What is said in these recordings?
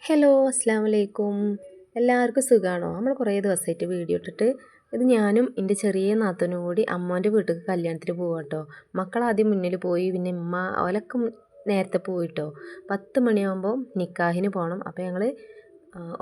Hello അസ്സാം വലൈക്കും. എല്ലാവർക്കും സുഖമാണോ? നമ്മൾ കുറേ ദിവസമായിട്ട് വീഡിയോ ഇട്ടിട്ട്. ഇത് ഞാനും എൻ്റെ ചെറിയ നാത്തൂനും കൂടി അമ്മോൻ്റെ വീട്ടിലേക്ക് കല്യാണത്തിന് പോവാം കേട്ടോ. മക്കളാദ്യം മുന്നിൽ പോയി, പിന്നെ ഉമ്മ ഓലൊക്കെ നേരത്തെ പോയിട്ടോ. 10 മണിയാകുമ്പോൾ നിക്കാഹിന് പോകണം. അപ്പോൾ ഞങ്ങൾ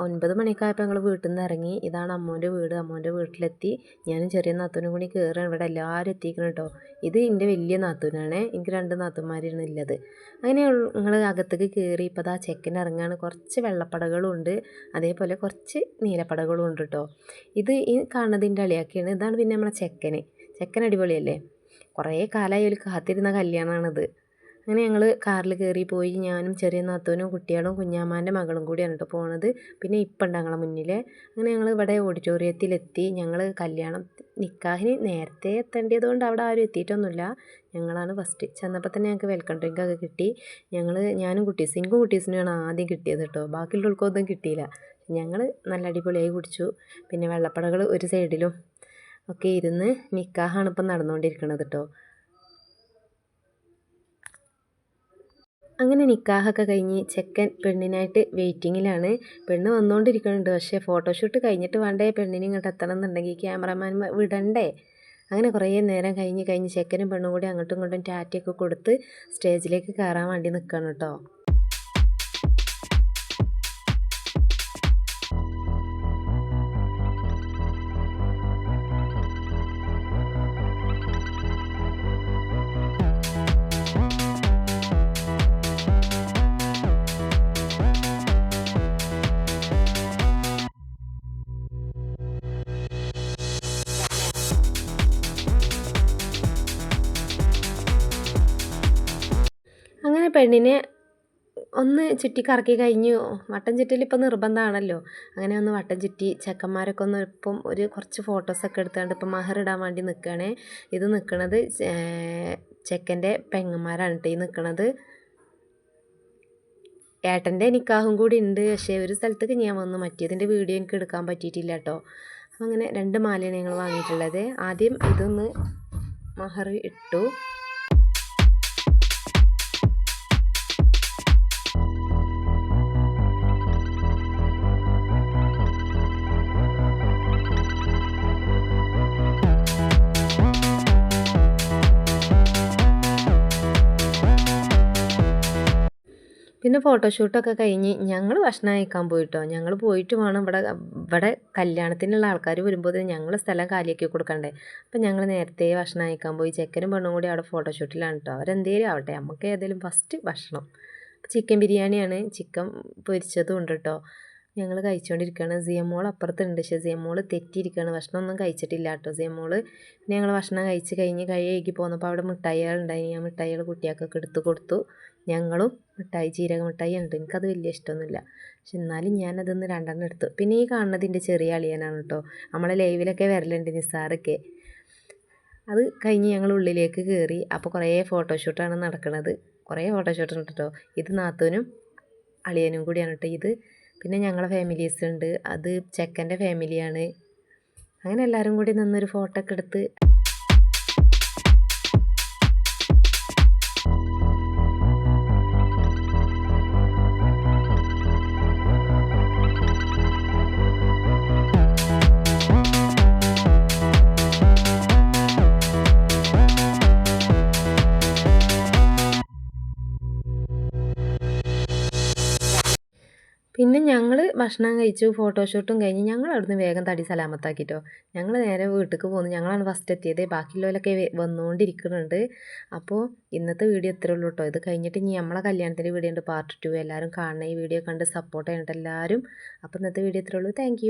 9 മണിയൊക്കെ ആയപ്പോൾ ഞങ്ങൾ വീട്ടിൽ നിന്ന് ഇറങ്ങി. ഇതാണ് അമ്മോൻ്റെ വീട്. അമ്മോൻ്റെ വീട്ടിലെത്തി. ഞാനും ചെറിയ നാത്തൂനും കൂടി കയറുകയാണ്. ഇവിടെ എല്ലാവരും എത്തിക്കണം കേട്ടോ. ഇത് എൻ്റെ വലിയ നാത്തൂനാണ്. എനിക്ക് 2 നാത്തൂന്മാരാണ് ഉള്ളത്. അങ്ങനെ ഞങ്ങൾ അകത്തേക്ക് കയറി. ഇപ്പോൾ ആ ചെക്കൻ ഇറങ്ങാണ്. കുറച്ച് വെള്ളപ്പടകളും ഉണ്ട്, അതേപോലെ കുറച്ച് നീലപ്പടകളും ഉണ്ട് കേട്ടോ. ഇത് ഈ കാണുന്നതിൻ്റെ അളിയാക്കിയാണ്. ഇതാണ് പിന്നെ നമ്മളെ ചെക്കൻ അടിപൊളിയല്ലേ. കുറേ കാലമായി ഒരു കാത്തിരുന്ന കല്യാണമാണിത്. അങ്ങനെ ഞങ്ങൾ കാറിൽ കയറി പോയി. ഞാനും ചെറിയ നാത്തൂനും കുട്ടികളും കുഞ്ഞാമാൻ്റെ മകളും കൂടിയാണ് കേട്ടോ പോണത്. പിന്നെ ഇപ്പം ഉണ്ട് ഞങ്ങളെ മുന്നിൽ. അങ്ങനെ ഞങ്ങൾ ഇവിടെ ഓഡിറ്റോറിയത്തിലെത്തി. ഞങ്ങൾ നിക്കാഹിന് നേരത്തെ എത്തേണ്ടതുകൊണ്ട് അവിടെ ആരും എത്തിയിട്ടൊന്നുമില്ല. ഞങ്ങളാണ് ഫസ്റ്റ്. ചെന്നപ്പോൾ തന്നെ ഞങ്ങൾക്ക് വെൽക്കം ഡ്രിങ്ക് ഒക്കെ കിട്ടി. ഞാനും എനിക്കും കുട്ടീസിനുമാണ് ആദ്യം കിട്ടിയത് കേട്ടോ. ബാക്കിയുള്ളവർക്കൊന്നും കിട്ടിയില്ല. ഞങ്ങൾ നല്ല അടിപൊളിയായി കുടിച്ചു. പിന്നെ വെള്ളപ്പടകൾ ഒരു സൈഡിലും ഒക്കെ ഇരുന്ന് നിക്കാഹാണ് ഇപ്പം നടന്നുകൊണ്ടിരിക്കുന്നത് കേട്ടോ. അങ്ങനെ നിക്കാഹൊക്കെ കഴിഞ്ഞ് ചെക്കൻ പെണ്ണിനായിട്ട് വെയിറ്റിങ്ങിലാണ്. പെണ്ണ് വന്നുകൊണ്ടിരിക്കുന്നുണ്ട്. പക്ഷേ ഫോട്ടോഷൂട്ട് കഴിഞ്ഞിട്ട് വേണ്ടേ പെണ്ണിന് ഇങ്ങോട്ട് എത്തണം എന്നുണ്ടെങ്കിൽ ക്യാമറമാൻ വിടണ്ടേ. അങ്ങനെ കുറേ നേരം കഴിഞ്ഞ് ചെക്കനും പെണ്ണും കൂടി അങ്ങോട്ടും ഇങ്ങോട്ടും ടാറ്റയൊക്കെ കൊടുത്ത് സ്റ്റേജിലേക്ക് കയറാൻ വേണ്ടി നിൽക്കണം കേട്ടോ. അങ്ങനെ പെണ്ണിനെ ഒന്ന് ചുറ്റിക്കറക്കി കഴിഞ്ഞു. വട്ടം ചുറ്റൽ ഇപ്പം നിർബന്ധമാണല്ലോ. അങ്ങനെ ഒന്ന് വട്ടം ചുറ്റി ചെക്കന്മാരൊക്കെ ഒന്ന് ഇപ്പം കുറച്ച് ഫോട്ടോസൊക്കെ എടുത്തുകൊണ്ട് ഇപ്പം മഹർ ഇടാൻ വേണ്ടി നിൽക്കുകയാണ്. ഇത് നിൽക്കുന്നത് ചെക്കൻ്റെ പെങ്ങന്മാരാണ് കേട്ടോ ഈ നിൽക്കുന്നത്. ഏട്ടൻ്റെ നിക്കാഹും കൂടി ഉണ്ട്. പക്ഷേ ഒരു സ്ഥലത്തേക്ക് ഞാൻ വന്നു, മറ്റേതിൻ്റെ വീഡിയോ എനിക്ക് എടുക്കാൻ പറ്റിയിട്ടില്ല കേട്ടോ. അങ്ങനെ 2 മാലയാണ് ഞങ്ങൾ വാങ്ങിയിട്ടുള്ളത്. ആദ്യം ഇതൊന്ന് മഹർ ഇട്ടു. പിന്നെ ഫോട്ടോഷൂട്ടൊക്കെ കഴിഞ്ഞ് ഞങ്ങൾ ഭക്ഷണം കഴിക്കാൻ പോയിട്ടോ. ഞങ്ങൾ പോയിട്ട് വേണം ഇവിടെ കല്യാണത്തിനുള്ള ആൾക്കാർ വരുമ്പോൾ ഞങ്ങൾ സ്ഥലം കാലിയാക്കി കൊടുക്കണ്ടേ. അപ്പം ഞങ്ങൾ നേരത്തെ ഭക്ഷണം കഴിക്കാൻ പോയി. ചെക്കനും പെണ്ണും കൂടി അവിടെ ഫോട്ടോഷൂട്ടിലാണ് കേട്ടോ. അവരെന്തേലും ആവട്ടെ, നമുക്ക് ഏതെങ്കിലും ഫസ്റ്റ് ഭക്ഷണം. ചിക്കൻ ബിരിയാണിയാണ്, ചിക്കൻ പൊരിച്ചതും ഉണ്ട് കേട്ടോ. ഞങ്ങൾ കഴിച്ചുകൊണ്ടിരിക്കുകയാണ്. സിയമോൾ അപ്പുറത്തുണ്ട്. പക്ഷേ സിയമോൾ തെറ്റിയിരിക്കുകയാണ്, ഭക്ഷണമൊന്നും കഴിച്ചിട്ടില്ല കേട്ടോ സിയമോൾ. പിന്നെ ഞങ്ങൾ ഭക്ഷണം കഴിച്ച് കഴിഞ്ഞ് കൈ കഴുകി പോന്നപ്പോൾ അവിടെ മിഠായികളുണ്ടായി. ആ മിഠായികൾ കുട്ടികൾക്കൊക്കെ എടുത്ത് കൊടുത്തു. ഞങ്ങളും മിഠായി, ജീരക മിഠായി ഉണ്ട്. എനിക്കത് വലിയ ഇഷ്ടമൊന്നുമില്ല, പക്ഷെ എന്നാലും ഞാനതൊന്ന് 2 എടുത്തു. പിന്നെ ഈ കാണുന്നതിൻ്റെ ചെറിയ അളിയനാണ് കേട്ടോ. നമ്മളെ ലൈവിലൊക്കെ വരലുണ്ട് നിസാറൊക്കെ. അത് കഴിഞ്ഞ് ഞങ്ങൾ ഉള്ളിലേക്ക് കയറി. അപ്പോൾ കുറേ ഫോട്ടോഷൂട്ടാണ് നടക്കുന്നത്. കുറേ ഫോട്ടോഷൂട്ടുണ്ട് കേട്ടോ. ഇത് നാത്തൂനും അളിയനും കൂടിയാണ് കേട്ടോ ഇത്. പിന്നെ ഞങ്ങളെ ഫാമിലീസ് ഉണ്ട്. അത് ചെക്കൻ്റെ ഫാമിലിയാണ്. അങ്ങനെ എല്ലാവരും കൂടി നിന്നൊരു ഫോട്ടോ ഒക്കെ എടുത്ത് പിന്നെ ഞങ്ങൾ ഭക്ഷണം കഴിച്ചു, ഫോട്ടോഷൂട്ടും കഴിഞ്ഞ് ഞങ്ങൾ അവിടുന്ന് വേഗം തടി സലാമത്താക്കിട്ടോ. ഞങ്ങൾ നേരെ വീട്ടിലേക്ക് പോന്നു. ഞങ്ങളാണ് ഫസ്റ്റ് എത്തിയത്. ബാക്കിയുള്ളവരൊക്കെ വന്നുകൊണ്ടിരിക്കുന്നുണ്ട്. അപ്പോൾ ഇന്നത്തെ വീഡിയോ ഇത്രേ ഉള്ളൂ കേട്ടോ. ഇത് കഴിഞ്ഞിട്ട് ഇനി നമ്മളെ കല്യാണത്തിൻ്റെ വീഡിയോ ഉണ്ട്, പാർട്ട് 2. എല്ലാവരും കാണണം. ഈ വീഡിയോ കണ്ട് സപ്പോർട്ട് ചെയ്യണം എല്ലാവരും. അപ്പോൾ ഇന്നത്തെ വീഡിയോ ഇത്രേ ഉള്ളൂ. താങ്ക്